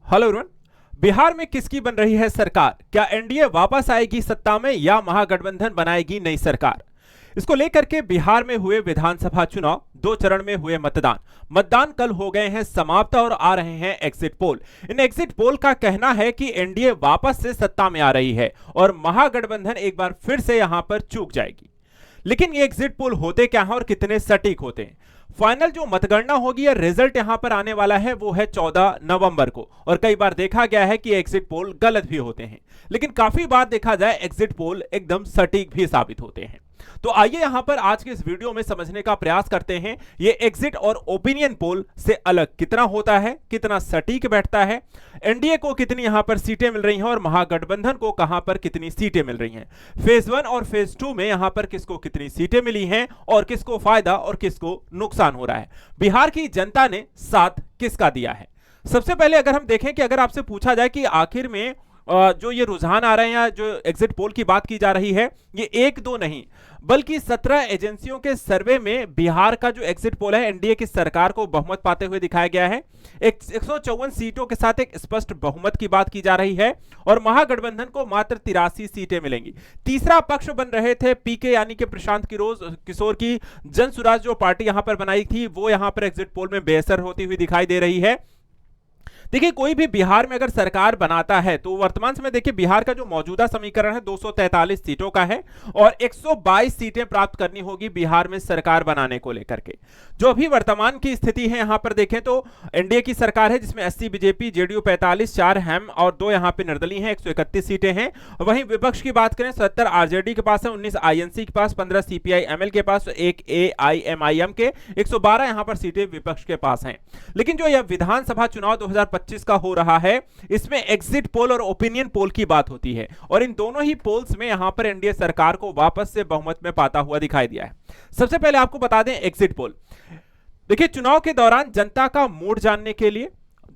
Hello everyone. Bihar में किसकी बन रही है सरकार? क्या एनडीए वापस आएगी सत्ता में या महागठबंधन बनाएगी नई सरकार? इसको लेकर के बिहार में हुए विधानसभा चुनाव, 2 चरण में हुए मतदान कल हो गए हैं समाप्त और आ रहे हैं एग्जिट पोल। इन एग्जिट पोल का कहना है कि एनडीए वापस से सत्ता में आ रही है और महागठबंधन एक बार फिर से यहां पर चूक जाएगी। लेकिन ये एग्जिट पोल होते क्या हैं और कितने सटीक होते हैं? फाइनल जो मतगणना होगी या रिजल्ट यहां पर आने वाला है वो है 14 नवंबर को। और कई बार देखा गया है कि एग्जिट पोल गलत भी होते हैं, लेकिन काफी बार देखा जाए एग्जिट पोल एकदम सटीक भी साबित होते हैं। तो आइए यहां पर आज के इस वीडियो में समझने का प्रयास करते हैं ये एग्जिट और ओपिनियन पोल से अलग कितना होता है, कितना सटीक बैठता है, एनडीए को कितनी यहां पर सीटें मिल रही हैं और महागठबंधन को कहां पर कितनी सीटें मिल रही हैं। फेज 1 और फेज 2 में यहां पर किसको कितनी सीटें मिली हैं और किसको फायदा और किसको नुकसान हो रहा है। बिहार की जनता ने साथ किसका दिया है? सबसे पहले अगर हम देखें कि अगर आपसे पूछा जाए कि आखिर में जो ये रुझान आ रहे हैं या जो एग्जिट पोल की बात की जा रही है, ये एक दो नहीं बल्कि 17 एजेंसियों के सर्वे में बिहार का जो एग्जिट पोल है एनडीए की सरकार को बहुमत पाते हुए दिखाया गया है। 154 सीटों के साथ एक स्पष्ट बहुमत की बात की जा रही है और महागठबंधन को मात्र 83 सीटें मिलेंगी। तीसरा पक्ष बन रहे थे पीके यानी कि प्रशांत किशोर की जन सुराज जो पार्टी यहां पर बनाई थी, वो यहां पर एग्जिट पोल में बेअसर होती हुई दिखाई दे रही है। देखिए, कोई भी बिहार में अगर सरकार बनाता है तो वर्तमान समय देखिए बिहार का जो मौजूदा समीकरण है 243 सीटों का है और 122 सीटें प्राप्त करनी होगी बिहार में सरकार बनाने को लेकर के। जो अभी वर्तमान की स्थिति है यहां पर देखें तो एनडीए की सरकार है जिसमें 80 बीजेपी, जेडीयू 45, 4 हैम और 2 यहां पे निर्दलीय हैं, 131 सीटें हैं। वहीं विपक्ष की बात करें 70 आरजेडी के पास है, 19 आईएनसी के पास, 15 सीपीआई एमएल के पास, 1 एआईएमआईएम के, 112 यहां पर सीटें विपक्ष के पास हैं। लेकिन जो यह विधानसभा चुनाव 2025 का हो रहा है इसमें एग्जिट पोल और ओपिनियन पोल की बात होती है और इन दोनों ही पोल्स में यहां पर एनडीए सरकार को वापस से बहुमत में पाता हुआ दिखाई दिया है। सबसे पहले आपको बता दें एग्जिट पोल। देखिए, चुनाव के दौरान जनता का मूड जानने के लिए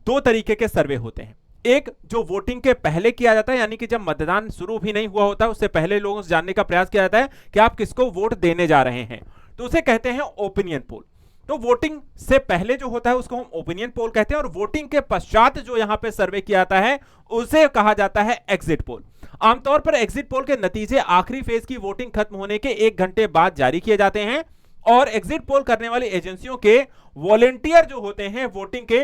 2 तरीके के सर्वे होते हैं। एक जो वोटिंग के पहले किया जाता है यानी कि जब मतदान शुरू भी नहीं हुआ होता उससे पहले लोगों से जानने का प्रयास किया जाता है कि आप किसको वोट देने जा रहे हैं, तो उसे कहते हैं ओपिनियन पोल। तो वोटिंग से पहले जो होता है उसको हम ओपिनियन पोल कहते हैं और वोटिंग के पश्चात जो यहां पे सर्वे किया जाता है उसे कहा जाता है एग्जिट पोल। आमतौर पर एग्जिट पोल के नतीजे आखिरी फेज की वोटिंग खत्म होने के 1 घंटे बाद जारी किए जाते हैं और एग्जिट पोल करने वाली एजेंसियों के वॉलेंटियर जो होते हैं वोटिंग के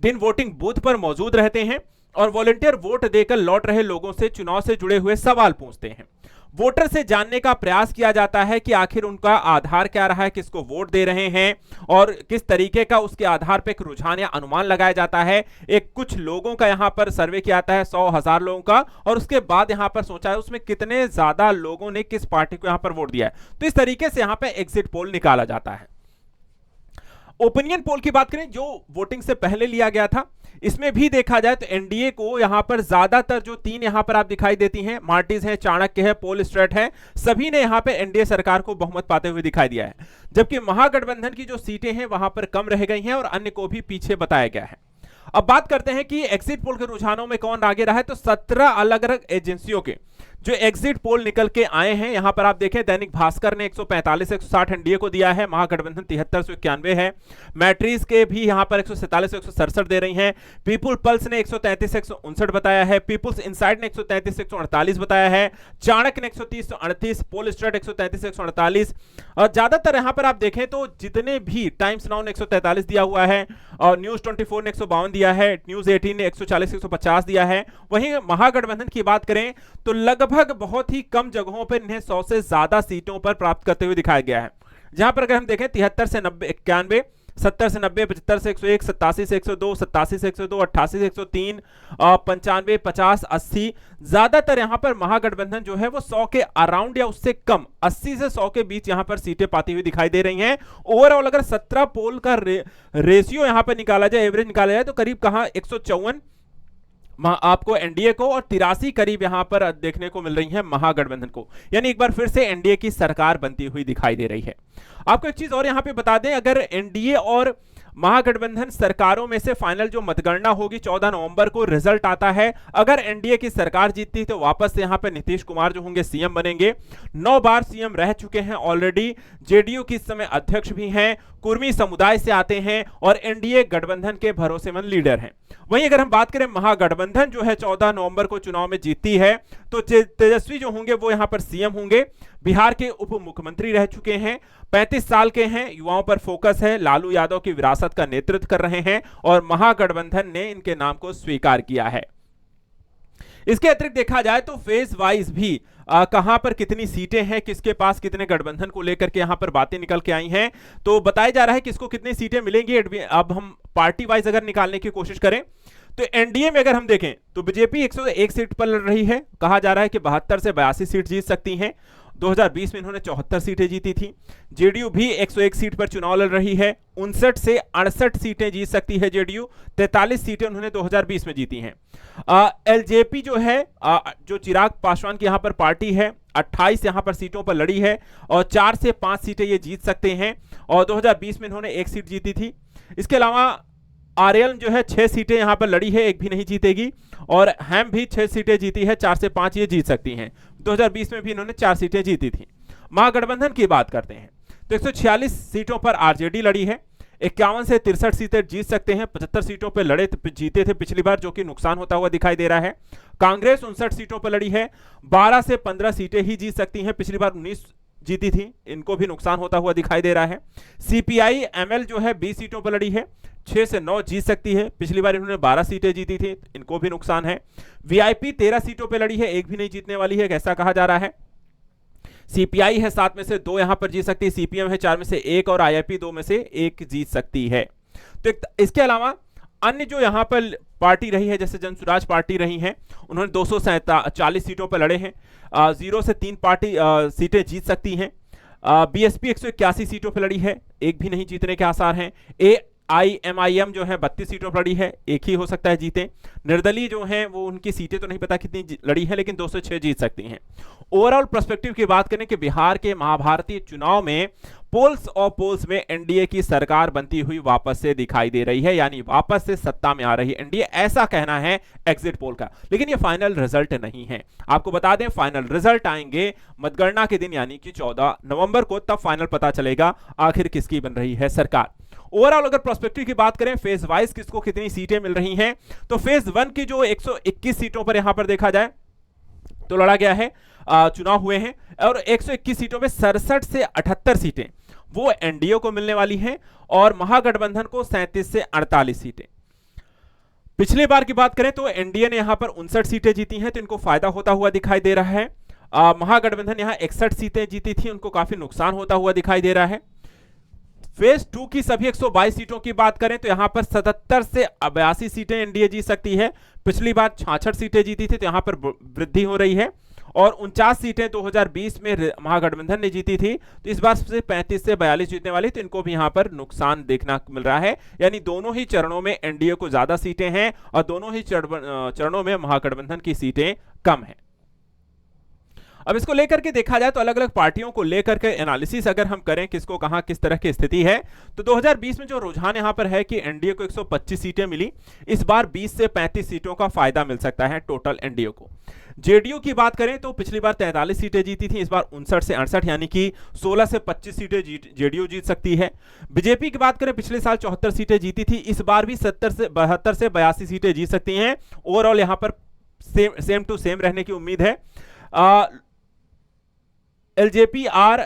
दिन वोटिंग बूथ पर मौजूद रहते हैं और वॉलेंटियर वोट देकर लौट रहे लोगों से चुनाव से जुड़े हुए सवाल पूछते हैं। वोटर से जानने का प्रयास किया जाता है कि आखिर उनका आधार क्या रहा है, किसको वोट दे रहे हैं और किस तरीके का उसके आधार पर एक रुझान या अनुमान लगाया जाता है। एक कुछ लोगों का यहां पर सर्वे किया जाता है, 100,000 लोगों का, और उसके बाद यहां पर सोचा है उसमें कितने ज्यादा लोगों ने किस पार्टी को यहां पर वोट दिया है। तो इस तरीके से यहां पर एग्जिट पोल निकाला जाता है। ओपिनियन पोल की बात करें जो वोटिंग से पहले लिया गया था, इसमें भी देखा जाए तो एनडीए को यहां पर ज्यादातर जो 3 यहां पर आप दिखाई देती हैं, मार्टिज है, चाणक्य है, पोल स्ट्रेट है, सभी ने यहां पे एनडीए सरकार को बहुमत पाते हुए दिखाई दिया है। जबकि महागठबंधन की जो सीटें हैं वहां पर कम रह गई हैं और अन्य को भी पीछे बताया गया है। अब बात करते हैं कि एग्जिट पोल के रुझानों में कौन आगे रहा है। तो 17 अलग अलग एजेंसियों के जो एग्जिट पोल निकल के आए हैं यहां पर आप देखें, दैनिक भास्कर ने 145 160 एनडीए को दिया है, महागठबंधन 73 से 91 है, मैट्रिक्स के भी यहां पर 147 से 167 दे रही हैं, पीपुल पल्स ने 133 से 159 बताया है, पीपुल्स इनसाइड ने 133 से 148 बताया है, चाणक्य ने 130 से 138, पोल स्ट्रेट 133 से 148। और ज्यादातर यहां पर आप देखें तो जितने भी टाइम्स नाउ ने 143 दिया हुआ है और न्यूज 24 ने 152 दिया है, न्यूज 18 ने 140 से 150 दिया है। वहीं महागठबंधन की बात करें तो लगभग बहुत ही कम जगहों पर इन्हें 100 से ज्यादा सीटों पर प्राप्त करते हुए दिखाया गया है। जहां पर अगर हम देखें 73 से 90, 91, 70 से 90, 75 से 101, 87 से 102, 87 से 102, 88 से 103, 95, 50, 80, ज्यादातर यहां पर महागठबंधन जो है वो 100 के अराउंड या उससे कम 80 से 100 के बीच यहां पर सीटें पाती हुई दिखाई दे रही हैं। ओवरऑल अगर 17 पोल का रेशियो यहां पर निकाला जाए, एवरेज निकाला जाए, तो करीब कहां 154 आपको एनडीए को और 83 करीब यहां पर देखने को मिल रही है महागठबंधन को। यानी एक बार फिर से एनडीए की सरकार बनती हुई दिखाई दे रही है। आपको एक चीज और यहां पे बता दें, अगर एनडीए और महागठबंधन सरकारों में से फाइनल जो मतगणना होगी 14 नवंबर को रिजल्ट आता है। अगर एनडीए की सरकार जीतती तो वापस से यहां पर नीतीश कुमार जो होंगे सीएम बनेंगे। 9 बार सीएम रह चुके हैं ऑलरेडी। जेडीयू की इस समय अध्यक्ष भी हैं, कुर्मी समुदाय से आते हैं और एनडीए गठबंधन के भरोसेमंद लीडर हैं। वहीं अगर हम बात करें महागठबंधन जो है 14 नवंबर को चुनाव में जीतती है तो तेजस्वी जो होंगे वो यहां पर सीएम होंगे। बिहार के उप मुख्यमंत्री रह चुके हैं, 35 साल के हैं, युवाओं पर फोकस है, लालू यादव की विरासत का नेतृत्व कर रहे हैं और महागठबंधन ने इनके नाम को स्वीकार किया है। इसके अतिरिक्त देखा जाए तो फेज वाइज भी कहां पर कितनी सीटें हैं, किसके पास कितने गठबंधन को लेकर के यहां पर बातें निकल के आई हैं, तो बताया जा रहा है किसको कितनी सीटें मिलेंगी। अब हम पार्टी वाइज अगर निकालने की कोशिश करें तो एनडीए में अगर हम देखें तो बीजेपी 101 सीट पर लड़ रही है। कहा जा रहा है कि 72 से 82 सीट जीत सकती हैं। 2020 में इन्होंने 74 सीटें जीती थी। जेडीयू भी 101 सीट पर चुनाव लड़ रही है। 59 से 68 सीटें जीत सकती है जेडीयू। 43 सीटें उन्होंने 2020 में जीती हैं। एलजेपी जो है जो चिराग पासवान की यहां पर पार्टी है, 28 यहां पर सीटों पर लड़ी है और 4 से 5 सीटें ये जीत सकते हैं और 2020 में इन्होंने 1 सीट जीती थी। इसके अलावा आरएल जो है 6 सीटें यहां पर लड़ी है, 1 भी नहीं जीतेगी और हैम भी 6 सीटें जीती है, 4 से 5 ये जीत सकती हैं। 2020 में भी इन्होंने 4 सीटें जीती थी। महागठबंधन की बात करते हैं तो 146 सीटों पर आरजेडी लड़ी है, 51 से 63 सीटें जीत सकते हैं। 75 सीटों पर लड़े जीते थे पिछली बार, जो कि नुकसान होता हुआ दिखाई दे रहा है। कांग्रेस 59 सीटों पर लड़ी है, 12 से 15 सीटें ही जीत सकती हैं। पिछली बार 19 जीती थी, इनको भी नुकसान होता हुआ दिखाई दे रहा है। सीपीआई एमएल जो है 20 सीटों पर लड़ी है, 6 से 9 जीत सकती है। पिछली बार इन्होंने 12 सीटें जीती थी, इनको भी नुकसान है। वीआईपी 13 सीटों पर लड़ी है, 1 भी नहीं जीतने वाली है, ऐसा कहा जा रहा है। सीपीआई है 7 में से 2 यहां पर जीत सकती है, सीपीएम है 4 में से 1 और आईआईपी 2 में से 1 जीत सकती है। तो इसके अलावा अन्य जो यहां पर पार्टी रही है, जैसे जनसुराज पार्टी रही है, उन्होंने 240 सीटों पर लड़े हैं। 0 से 3 पार्टी सीटें जीत सकती हैं। बीएसपी 181 सीटों पर लड़ी है, 1 भी नहीं जीतने के आसार हैं। एआईएमआईएम जो है 32 सीटों पर लड़ी है, 1 ही हो सकता है जीते। निर्दलीय जो है वो उनकी सीटें तो नहीं पता कितनी लड़ी है, लेकिन 2 से 6 जीत सकती हैं। ओवरऑल पर्सपेक्टिव की बात करें कि बिहार के महाभारतीय चुनाव में पोल्स में एनडीए की सरकार बनती हुई वापस से दिखाई दे रही है, यानी वापस से सत्ता में आ रही है एनडीए, ऐसा कहना है एग्जिट पोल का। लेकिन ये फाइनल रिजल्ट नहीं है, आपको बता दें फाइनल रिजल्ट आएंगे मतगणना के दिन, यानी कि 14 नवंबर को, तब फाइनल पता चलेगा आखिर किसकी बन रही है सरकार। ओवरऑल अगर प्रोस्पेक्टिव की बात करें फेज वाइज किसको कितनी सीटें मिल रही हैं, तो फेज 1 की जो 121 सीटों पर यहां पर देखा जाए तो लड़ा गया है, चुनाव हुए हैं और 121 सीटों में 67 से 78 सीटें वो एनडीए को मिलने वाली हैं और महागठबंधन को 37 से 48 सीटें। पिछली बार की बात करें तो एनडीए ने यहां पर 59 सीटें जीती हैं, तो इनको फायदा होता हुआ दिखाई दे रहा है। महागठबंधन यहां 61 सीटें जीती थी, उनको काफी नुकसान होता हुआ दिखाई दे रहा है। फेज 2 की सभी 122 सीटों की बात करें तो यहां पर 77 से 82 सीटें एनडीए जीत सकती है। पिछली बार 66 सीटें जीती थी, तो यहां पर वृद्धि हो रही है और 49 सीटें 2020 में महागठबंधन ने जीती थी, तो इस बार से 35 से 42 जीतने वाली, तो इनको भी यहां पर नुकसान देखना मिल रहा है। यानी दोनों ही चरणों में एनडीए को ज्यादा सीटें हैं और दोनों ही चरणों में महागठबंधन की सीटें कम हैं। अब इसको लेकर के देखा जाए तो अलग अलग पार्टियों को लेकर के एनालिसिस अगर हम करें किसको कहां किस तरह की स्थिति है, तो 2020 में जो रुझान यहां पर है कि एनडीए को 125 सीटें मिली, इस बार 20 से 35 सीटों का फायदा मिल सकता है टोटल एनडीए को। जेडीयू की बात करें तो पिछली बार 43 सीटें जीती थी, इस बार 59 से 68 यानी कि 16 से 25 सीटें जेडीयू जीत सकती है। बीजेपी की बात करें पिछले साल 74 सीटें जीती थी, इस बार भी 72 से 82 सीटें जीत सकती हैं। ओवरऑल यहां पर सेम टू सेम रहने की उम्मीद है। एलजेपी,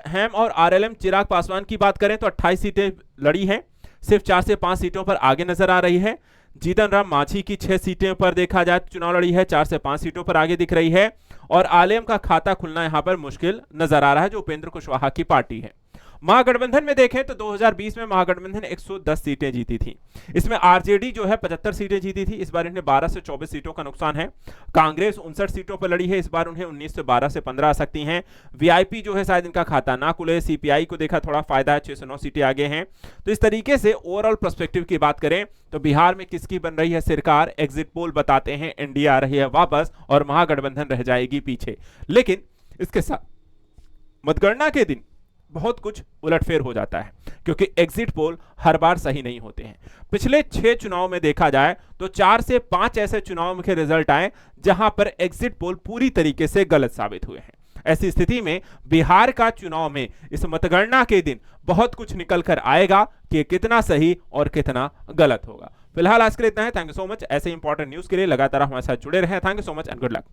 हैम और आरएलएम चिराग पासवान की बात करें तो 28 सीटें लड़ी हैं, सिर्फ 4 से 5 सीटों पर आगे नजर आ रही है। जीतन राम मांझी की 6 सीटें पर देखा जाए तो चुनाव लड़ी है, 4 से 5 सीटों पर आगे दिख रही है और आलेम का खाता खुलना यहां पर मुश्किल नजर आ रहा है, जो उपेंद्र कुशवाहा की पार्टी है। महागठबंधन में देखें तो 2020 में महागठबंधन 110 सीटें जीती थी, इसमें आरजेडी जो है 75 सीटें जीती थी, इस बार इन्हें 12 से 24 सीटों का नुकसान है। कांग्रेस 59 सीटों पर लड़ी है, इस बार उन्हें 19 से 12 से 15 आ सकती हैं। वीआईपी जो है शायद इनका खाता ना खुले, सीपीआई को देखा थोड़ा फायदा है, 6 से 9 सीटें आगे हैं। तो इस तरीके से ओवरऑल पर्सपेक्टिव की बात करें तो बिहार में किसकी बन रही है सरकार, एग्जिट पोल बताते हैं एनडीए आ रही है वापस और महागठबंधन रह जाएगी पीछे। लेकिन इसके साथ मतगणना के दिन बहुत कुछ उलटफेर हो जाता है, क्योंकि एग्जिट पोल हर बार सही नहीं होते हैं। पिछले 6 चुनाव में देखा जाए तो 4 से 5 ऐसे चुनाव के रिजल्ट आए जहां पर एग्जिट पोल पूरी तरीके से गलत साबित हुए हैं। ऐसी स्थिति में बिहार का चुनाव में इस मतगणना के दिन बहुत कुछ निकल कर आएगा कि कितना सही और कितना गलत होगा। फिलहाल आज के लिए इतना है। Thank you so much. ऐसे इंपॉर्टेंट न्यूज के लिए लगातार हमारे साथ जुड़े रहें। Thank you so much and good luck.